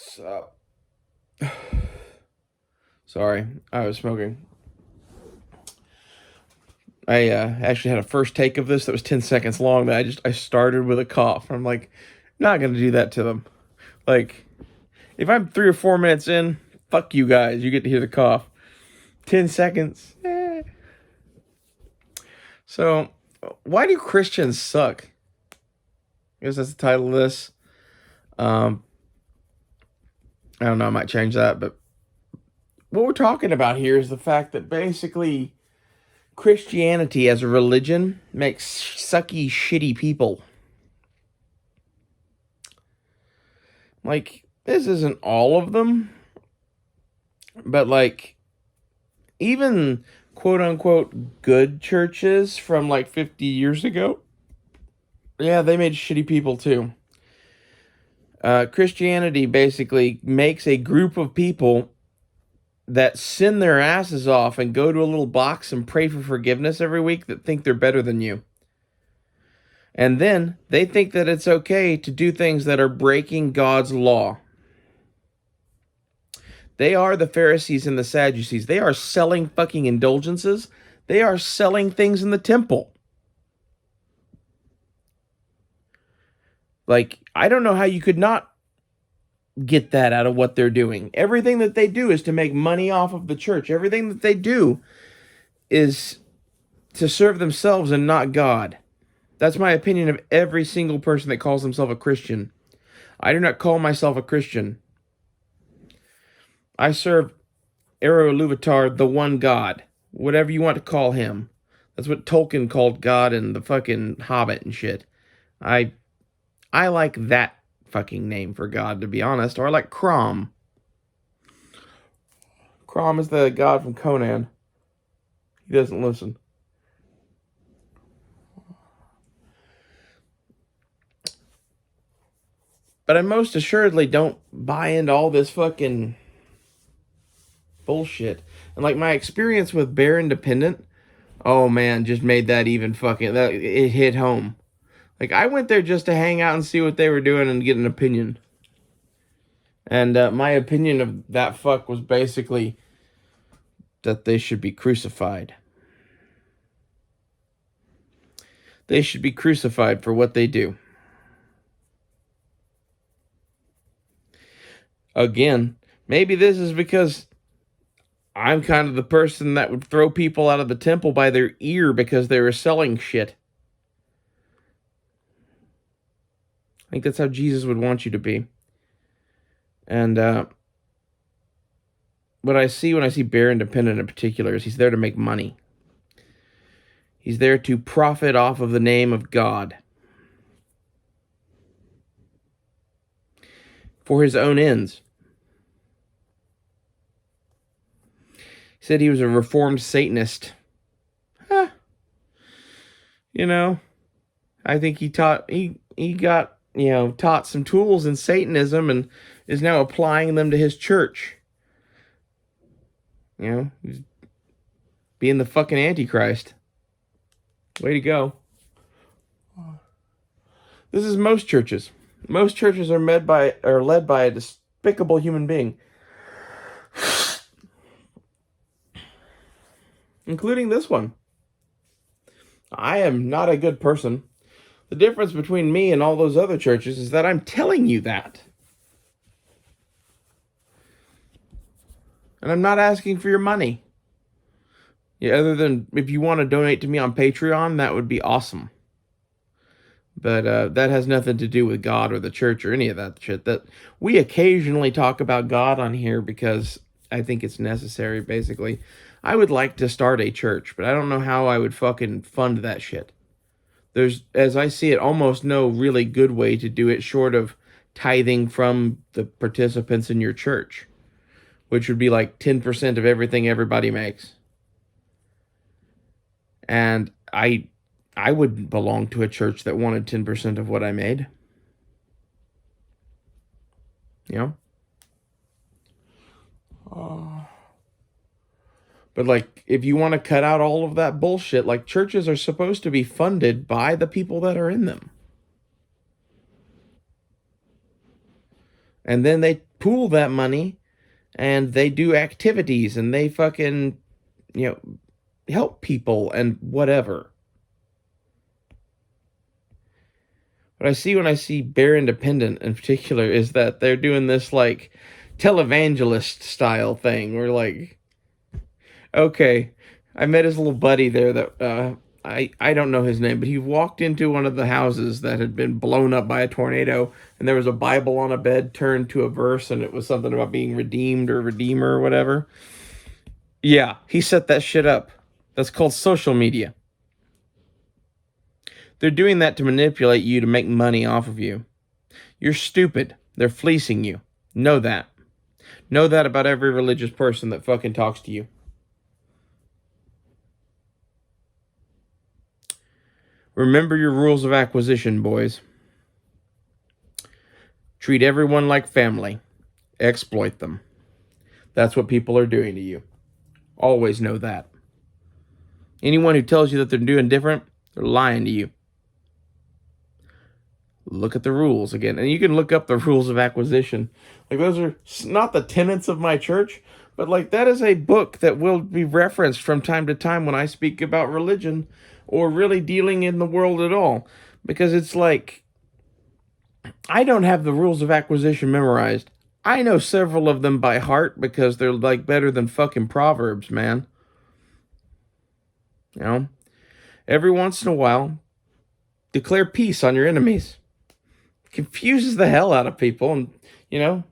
So, sorry, I was smoking. I actually had a first take of this that was 10 seconds long that I started with a cough. I'm like, not gonna do that to them. Like, if I'm 3 or 4 minutes in, fuck you guys. You get to hear the cough. 10 seconds. So, why do Christians suck? I guess that's the title of this. Um, I don't know. I might change that, but what we're talking about here is the fact that basically Christianity as a religion makes sucky, shitty people. Like, this isn't all of them, but like, even quote unquote good churches from like 50 years ago, yeah, they made shitty people too. Christianity basically makes a group of people that sin their asses off and go to a little box and pray for forgiveness every week that think they're better than you. And then they think that it's okay to do things that are breaking God's law. They are the Pharisees and the Sadducees. They are selling fucking indulgences. They are selling things in the temple. Like, I don't know how you could not get that out of what they're doing. Everything that they do is to make money off of the church. Everything that they do is to serve themselves and not God. That's my opinion of every single person that calls themselves a Christian. I do not call myself a Christian. I serve Eru Ilúvatar, the one God. Whatever you want to call him. That's what Tolkien called God in the fucking Hobbit and shit. I like that fucking name for God, to be honest. Or I like Crom. Crom is the god from Conan. He doesn't listen. But I most assuredly don't buy into all this fucking bullshit. And like my experience with Bear Independent, oh man, just made that even fucking, it hit home. Like I went there just to hang out and see what they were doing and get an opinion. And my opinion of that fuck was basically that they should be crucified. They should be crucified for what they do. Again, maybe this is because I'm kind of the person that would throw people out of the temple by their ear because they were selling shit. I think that's how Jesus would want you to be. And what I see when I see Bear Independent in particular is he's there to make money. He's there to profit off of the name of God for his own ends. He said he was a reformed Satanist. Huh. You know, I think he got taught some tools in Satanism and is now applying them to his church. You know, he's being the fucking Antichrist. Way to go. This is most churches. Most churches are led by a despicable human being. Including this one. I am not a good person. The difference between me and all those other churches is that I'm telling you that. And I'm not asking for your money. Yeah, other than if you want to donate to me on Patreon, that would be awesome. But that has nothing to do with God or the church or any of that shit. That we occasionally talk about God on here because I think it's necessary, basically. I would like to start a church, but I don't know how I would fucking fund that shit. There's, as I see it, almost no really good way to do it short of tithing from the participants in your church, which would be like 10% of everything everybody makes. And I wouldn't belong to a church that wanted 10% of what I made. You know? But like, if you want to cut out all of that bullshit, like churches are supposed to be funded by the people that are in them. And then they pool that money and they do activities and they fucking, you know, help people and whatever. What I see when I see Bear Independent in particular is that they're doing this like televangelist style thing where like, okay, I met his little buddy there that I don't know his name, but he walked into one of the houses that had been blown up by a tornado, and there was a Bible on a bed turned to a verse, and it was something about being redeemed or redeemer or whatever. Yeah, he set that shit up. That's called social media. They're doing that to manipulate you to make money off of you. You're stupid. They're fleecing you. Know that. Know that about every religious person that fucking talks to you. Remember your rules of acquisition, boys. Treat everyone like family. Exploit them. That's what people are doing to you. Always know that. Anyone who tells you that they're doing different, they're lying to you. Look at the rules again. And you can look up the rules of acquisition. Like, those are not the tenets of my church, but like, that is a book that will be referenced from time to time when I speak about religion or really dealing in the world at all. Because it's like, I don't have the rules of acquisition memorized. I know several of them by heart because they're like better than fucking Proverbs, man. You know? Every once in a while, declare peace on your enemies. Confuses the hell out of people, and you know,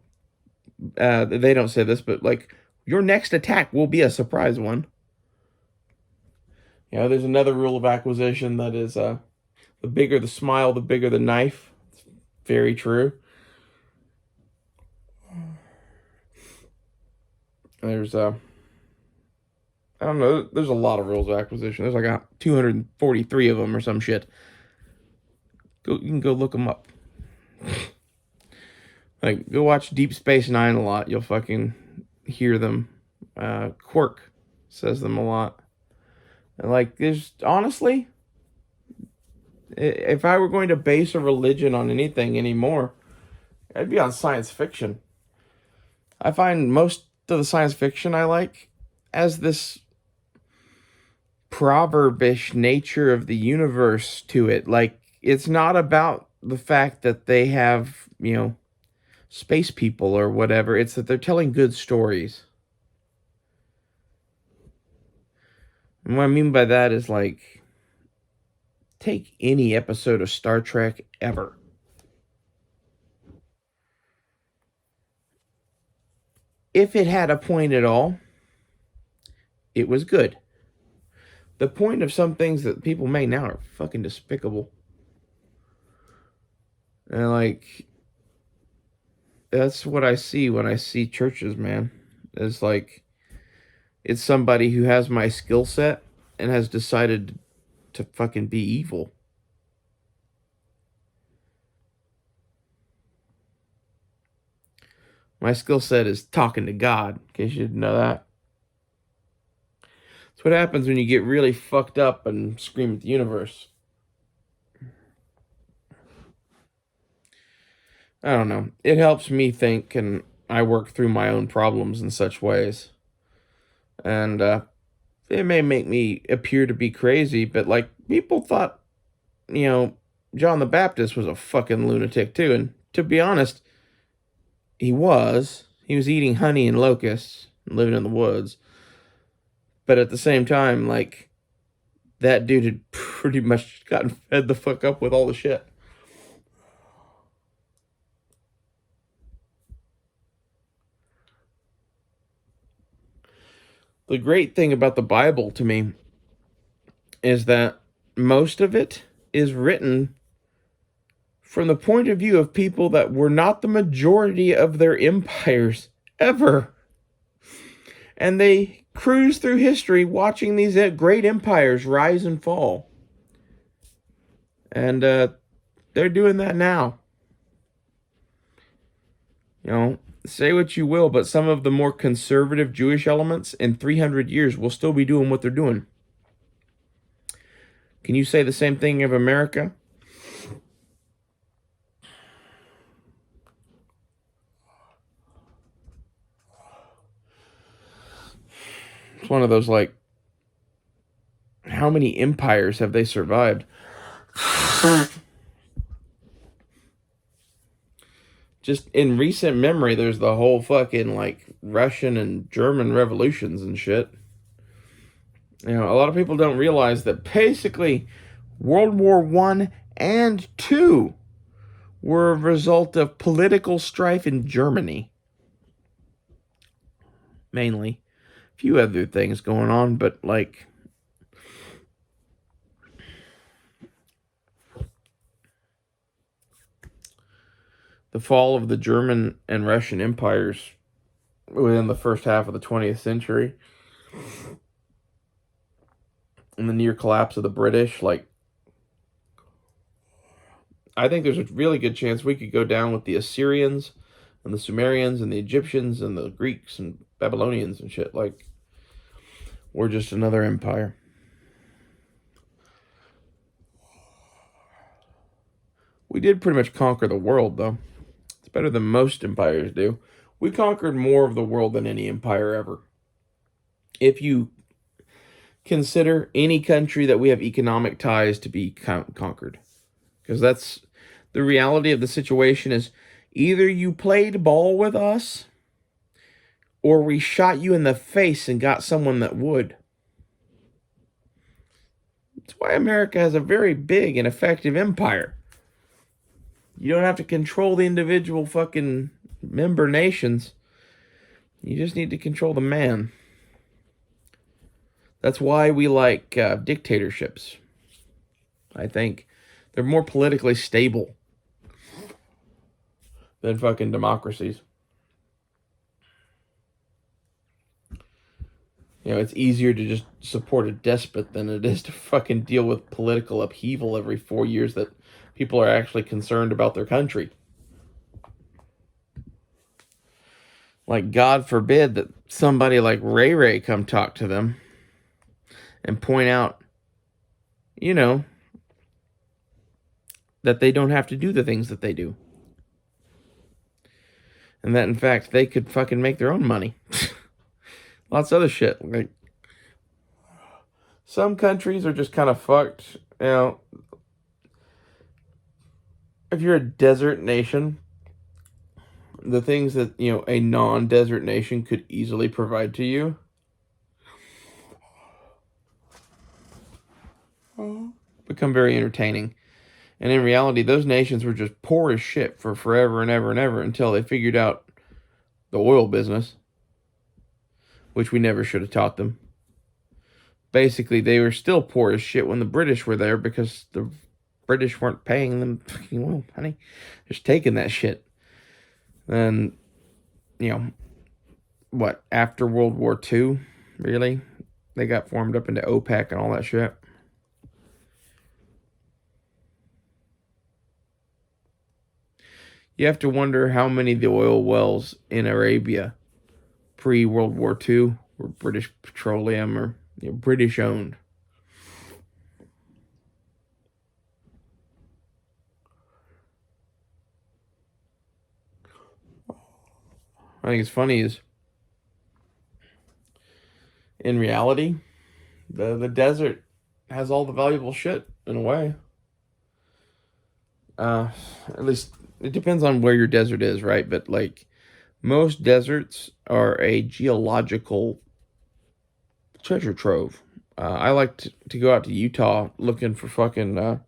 they don't say this, but like, your next attack will be a surprise one. You know, there's another rule of acquisition that is the bigger the smile, the bigger the knife. It's very true. There's I don't know, there's a lot of rules of acquisition. There's like 243 of them or some shit. You can go look them up. Like, go watch Deep Space Nine a lot. You'll fucking hear them. Quirk says them a lot. And like, there's honestly, if I were going to base a religion on anything anymore, I'd be on science fiction. I find most of the science fiction I like as this proverbish nature of the universe to it. Like, it's not about the fact that they have, you know, space people or whatever. It's that they're telling good stories. And what I mean by that is, like, take any episode of Star Trek ever. If it had a point at all, it was good. The point of some things that people make now are fucking despicable. And like, that's what I see when I see churches, man. It's like, it's somebody who has my skill set and has decided to fucking be evil. My skill set is talking to God, in case you didn't know that. That's what happens when you get really fucked up and scream at the universe. I don't know. It helps me think, and I work through my own problems in such ways. And it may make me appear to be crazy, but like, people thought, you know, John the Baptist was a fucking lunatic too. And to be honest, he was. He was eating honey and locusts and living in the woods. But at the same time, like, that dude had pretty much gotten fed the fuck up with all the shit. The great thing about the Bible to me is that most of it is written from the point of view of people that were not the majority of their empires ever. And they cruise through history watching these great empires rise and fall. And they're doing that now. You know, say what you will, but some of the more conservative Jewish elements in 300 years will still be doing what they're doing. Can you say the same thing of America? It's one of those, like, how many empires have they survived? Just in recent memory, there's the whole fucking, like, Russian and German revolutions and shit. You know, a lot of people don't realize that basically World War I and II were a result of political strife in Germany. Mainly. A few other things going on, but, like, the fall of the German and Russian empires within the first half of the 20th century and the near collapse of the British, like, I think there's a really good chance we could go down with the Assyrians and the Sumerians and the Egyptians and the Greeks and Babylonians and shit. Like, we're just another empire. We did pretty much conquer the world, though. It's better than most empires do. We conquered more of the world than any empire ever. If you consider any country that we have economic ties to be conquered. Because that's the reality of the situation is either you played ball with us or we shot you in the face and got someone that would. That's why America has a very big and effective empire. You don't have to control the individual fucking member nations. You just need to control the man. That's why we like dictatorships. I think they're more politically stable than fucking democracies. You know, it's easier to just support a despot than it is to fucking deal with political upheaval every 4 years that people are actually concerned about their country. Like, God forbid that somebody like Ray Ray come talk to them and point out, you know, that they don't have to do the things that they do. And that, in fact, they could fucking make their own money. Lots of other shit. Like, some countries are just kind of fucked. You know, if you're a desert nation, the things that, you know, a non-desert nation could easily provide to you become very entertaining. And in reality, those nations were just poor as shit for forever and ever and ever until they figured out the oil business, which we never should have taught them. Basically, they were still poor as shit when the British were there because the British weren't paying them fucking well, honey. Just taking that shit. And, you know, what, after World War II, really? They got formed up into OPEC and all that shit. You have to wonder how many of the oil wells in Arabia pre-World War II were British Petroleum or, you know, British owned. I think it's funny is, in reality, the desert has all the valuable shit in a way. At least it depends on where your desert is, right? But like most deserts are a geological treasure trove. I like to go out to Utah looking for fucking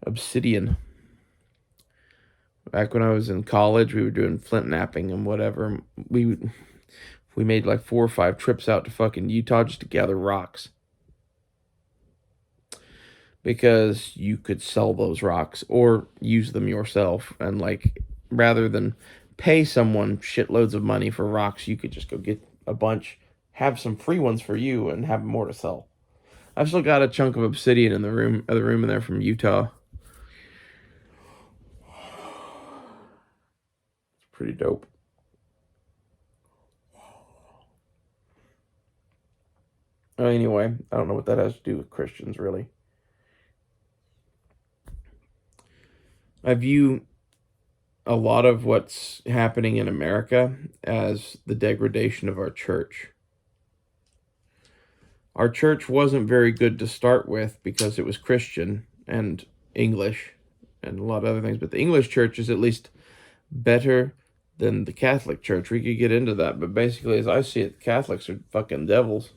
obsidian. Back when I was in college, we were doing flint knapping and whatever. We made like 4 or 5 trips out to fucking Utah just to gather rocks. Because you could sell those rocks or use them yourself. And like, rather than pay someone shitloads of money for rocks, you could just go get a bunch, have some free ones for you, and have more to sell. I've still got a chunk of obsidian in the room in there from Utah. It's pretty dope. Anyway, I don't know what that has to do with Christians, really. I view a lot of what's happening in America as the degradation of our church. Our church wasn't very good to start with because it was Christian and English and a lot of other things. But the English church is at least better than the Catholic church. We could get into that. But basically, as I see it, Catholics are fucking devils.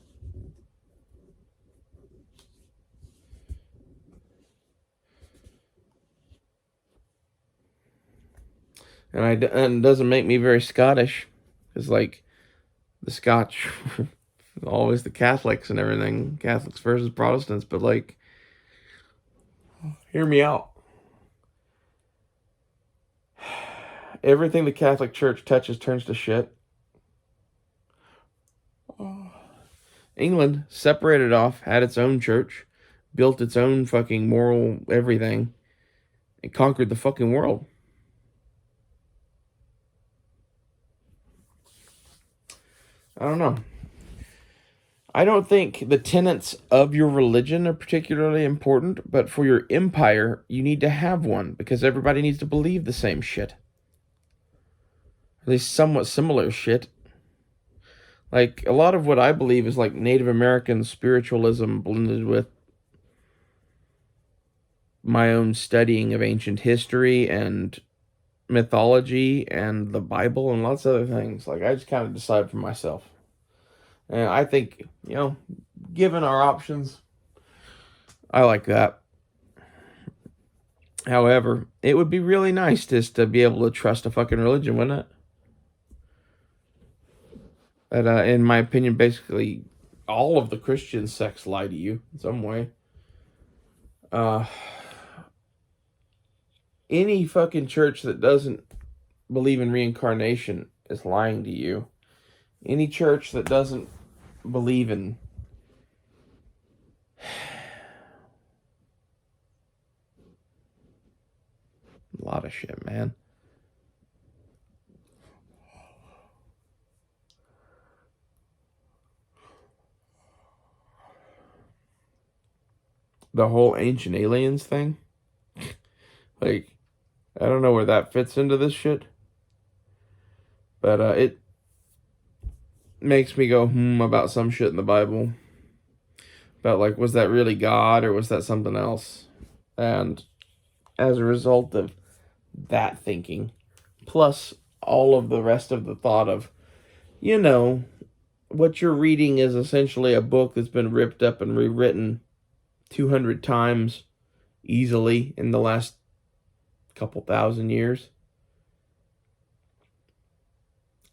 And it doesn't make me very Scottish. It's like the Scotch, always the Catholics and everything. Catholics versus Protestants. But like, hear me out. Everything the Catholic Church touches turns to shit. England separated off, had its own church, built its own fucking moral everything, and conquered the fucking world. I don't know. I don't think the tenets of your religion are particularly important, but for your empire, you need to have one because everybody needs to believe the same shit. At least somewhat similar shit. Like, a lot of what I believe is like Native American spiritualism blended with my own studying of ancient history and mythology and the Bible and lots of other things. Like, I just kind of decide for myself. And I think, given our options, I like that. However, it would be really nice just to be able to trust a fucking religion, wouldn't it? But in my opinion, basically, all of the Christian sects lie to you in some way. Any fucking church that doesn't believe in reincarnation is lying to you. Any church that doesn't believe in a lot of shit, man. The whole Ancient Aliens thing. Like, I don't know where that fits into this shit. But it makes me go, about some shit in the Bible. About, like, was that really God or was that something else? And as a result of that thinking, plus all of the rest of the thought of, what you're reading is essentially a book that's been ripped up and rewritten 200 times easily in the last couple thousand years.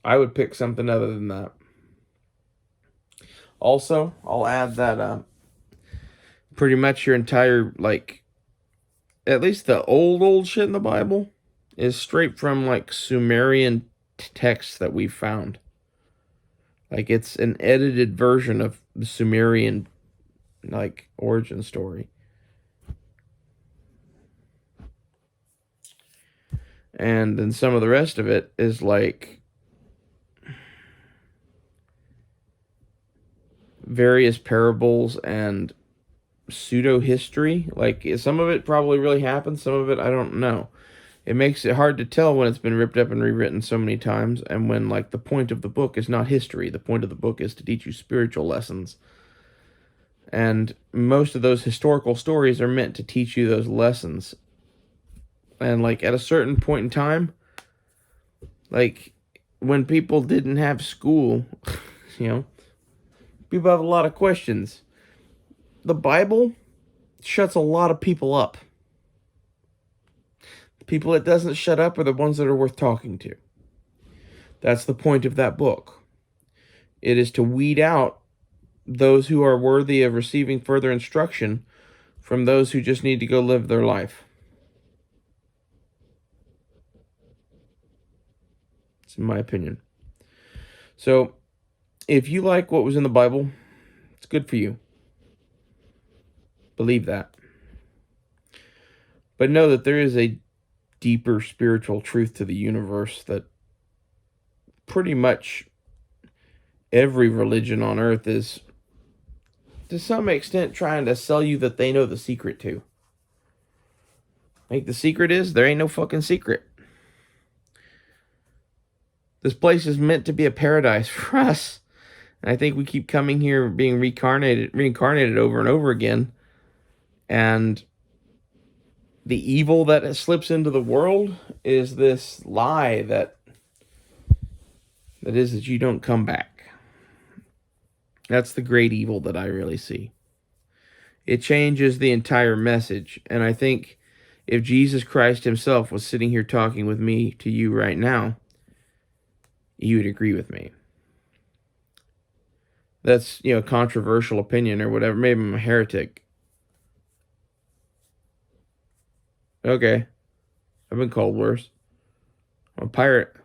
I would pick something other than that. Also, I'll add that pretty much your entire, like, at least the old shit in the Bible is straight from, like, Sumerian texts that we've found. Like, it's an edited version of the Sumerian, like, origin story. And then some of the rest of it is, like, various parables and pseudo-history. Like, some of it probably really happened, some of it I don't know. It makes it hard to tell when it's been ripped up and rewritten so many times, and when, like, the point of the book is not history. The point of the book is to teach you spiritual lessons. And most of those historical stories are meant to teach you those lessons. And, like, at a certain point in time, like, when people didn't have school, people have a lot of questions. The Bible shuts a lot of people up. The people it doesn't shut up are the ones that are worth talking to. That's the point of that book. It is to weed out those who are worthy of receiving further instruction from those who just need to go live their life. It's in my opinion. So, if you like what was in the Bible, it's good for you. Believe that. But know that there is a deeper spiritual truth to the universe that pretty much every religion on earth is, to some extent, trying to sell you that they know the secret to. Like, the secret is, there ain't no fucking secret. This place is meant to be a paradise for us. And I think we keep coming here being reincarnated over and over again. And the evil that slips into the world is this lie that you don't come back. That's the great evil that I really see. It changes the entire message. And I think if Jesus Christ himself was sitting here talking with me to you right now, you would agree with me. That's, controversial opinion or whatever. Maybe I'm a heretic. Okay. I've been called worse. I'm a pirate.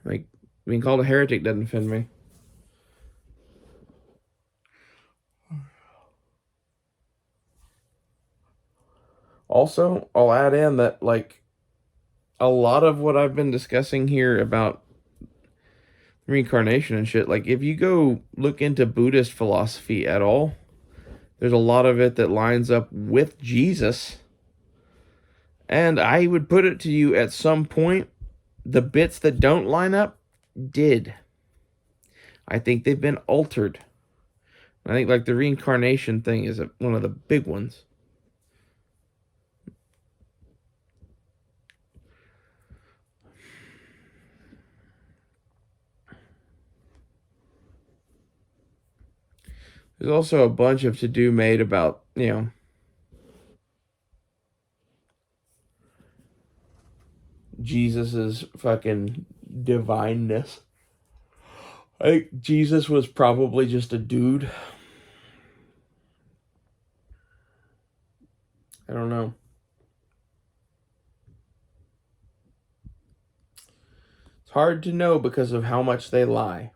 Like, being called a heretic doesn't offend me. Also, I'll add in that, like, a lot of what I've been discussing here about reincarnation and shit, like, if you go look into Buddhist philosophy at all, there's a lot of it that lines up with Jesus. And I would put it to you, at some point, the bits that don't line up did. I think they've been altered. I think, like, the reincarnation thing is one of the big ones. There's also a bunch of to-do made about, Jesus's fucking divineness. I think Jesus was probably just a dude. I don't know. It's hard to know because of how much they lie.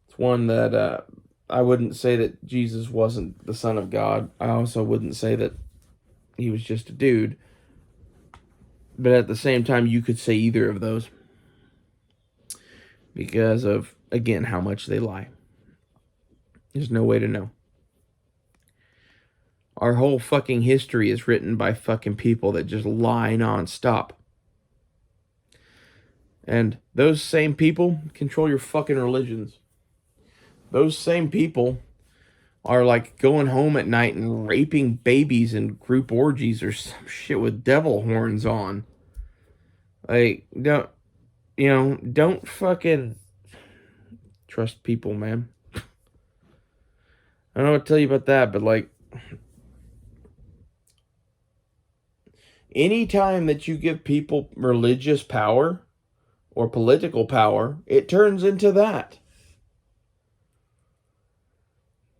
It's one that I wouldn't say that Jesus wasn't the Son of God. I also wouldn't say that he was just a dude. But at the same time, you could say either of those. Because of, again, how much they lie. There's no way to know. Our whole fucking history is written by fucking people that just lie nonstop. And those same people control your fucking religions. Those same people are like going home at night and raping babies in group orgies or some shit with devil horns on. Like, don't fucking trust people, man. I don't know what to tell you about that, but like, anytime that you give people religious power or political power, it turns into that.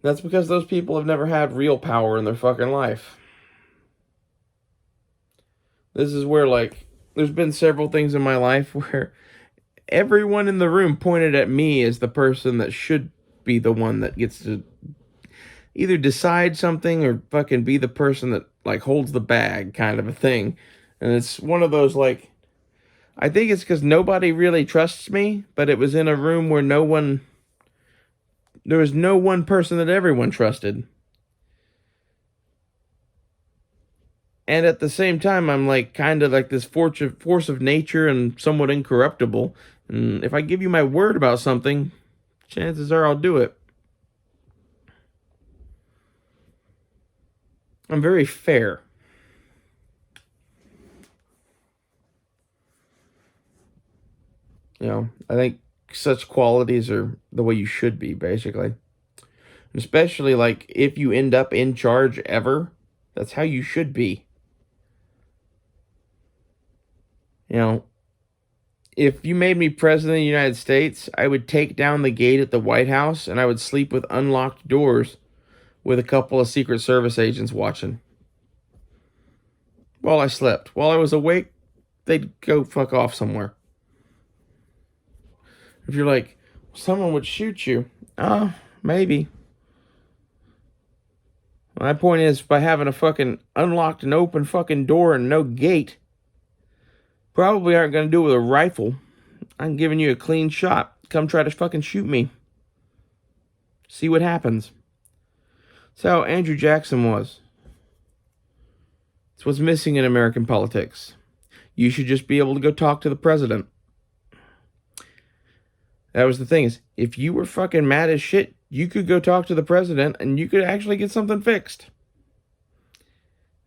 That's because those people have never had real power in their fucking life. This is where, like, there's been several things in my life where everyone in the room pointed at me as the person that should be the one that gets to either decide something or fucking be the person that, like, holds the bag kind of a thing. And it's one of those, like, I think it's because nobody really trusts me, but it was in a room where there was no one person that everyone trusted. And at the same time, I'm like kind of like this force of nature and somewhat incorruptible. And if I give you my word about something, chances are I'll do it. I'm very fair. I think such qualities are the way you should be, basically. Especially, like, if you end up in charge ever, that's how you should be. If you made me president of the United States, I would take down the gate at the White House and I would sleep with unlocked doors with a couple of Secret Service agents watching. While I slept. While I was awake, they'd go fuck off somewhere. If you're like, someone would shoot you, maybe. My point is, by having a fucking unlocked and open fucking door and no gate, probably aren't going to do it with a rifle. I'm giving you a clean shot. Come try to fucking shoot me. See what happens. That's how Andrew Jackson was. It's what's missing in American politics. You should just be able to go talk to the president. That was the thing, is if you were fucking mad as shit, you could go talk to the president and you could actually get something fixed.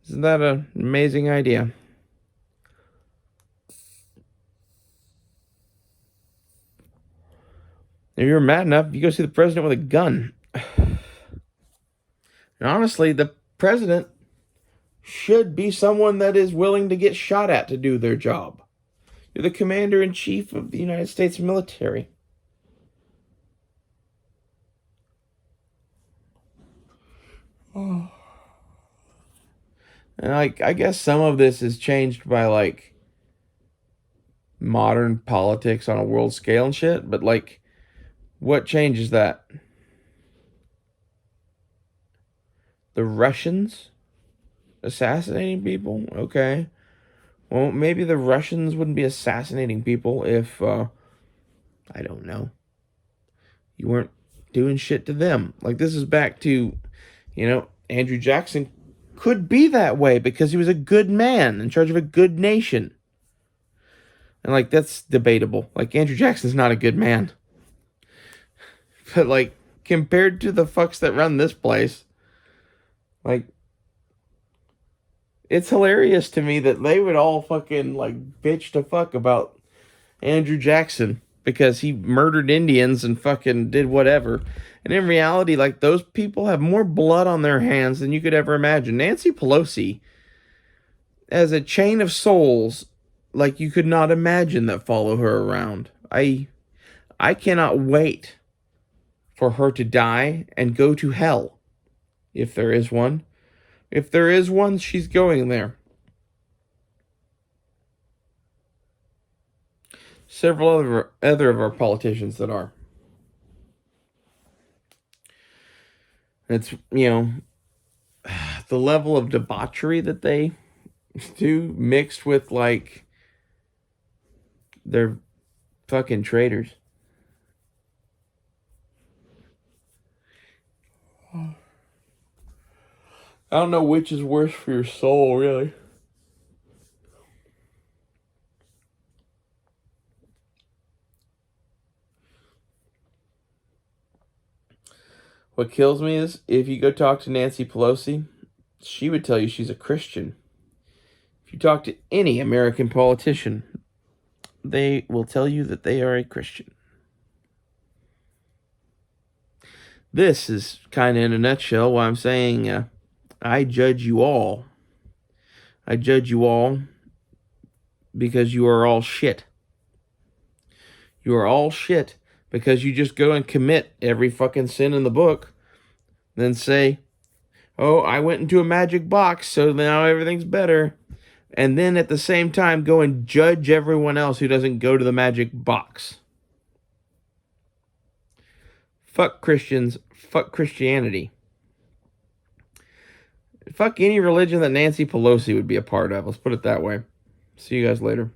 Isn't that an amazing idea? If you're mad enough, you go see the president with a gun. And honestly, the president should be someone that is willing to get shot at to do their job. You're the commander-in-chief of the United States military. Oh. And I guess some of this is changed by like modern politics on a world scale and shit, but like, what changes that? The Russians assassinating people? Okay. Well, maybe the Russians wouldn't be assassinating people if, I don't know, you weren't doing shit to them. Like, this is back to, Andrew Jackson could be that way because he was a good man in charge of a good nation. And, like, that's debatable. Like, Andrew Jackson's not a good man. But, like, compared to the fucks that run this place, like, it's hilarious to me that they would all fucking, like, bitch to fuck about Andrew Jackson because he murdered Indians and fucking did whatever. And in reality, like, those people have more blood on their hands than you could ever imagine. Nancy Pelosi has a chain of souls like you could not imagine that follow her around. I cannot wait for her to die and go to hell, if there is one. If there is one, she's going there. Several other of our politicians that are. It's, the level of debauchery that they do mixed with, like, they're fucking traitors. I don't know which is worse for your soul, really. What kills me is if you go talk to Nancy Pelosi, she would tell you she's a Christian. If you talk to any American politician, they will tell you that they are a Christian. This is kind of in a nutshell why I'm saying I judge you all. I judge you all because you are all shit. You are all shit because you just go and commit every fucking sin in the book, then say, oh, I went into a magic box, so now everything's better. And then at the same time, go and judge everyone else who doesn't go to the magic box. Fuck Christians. Fuck Christianity. Fuck any religion that Nancy Pelosi would be a part of. Let's put it that way. See you guys later.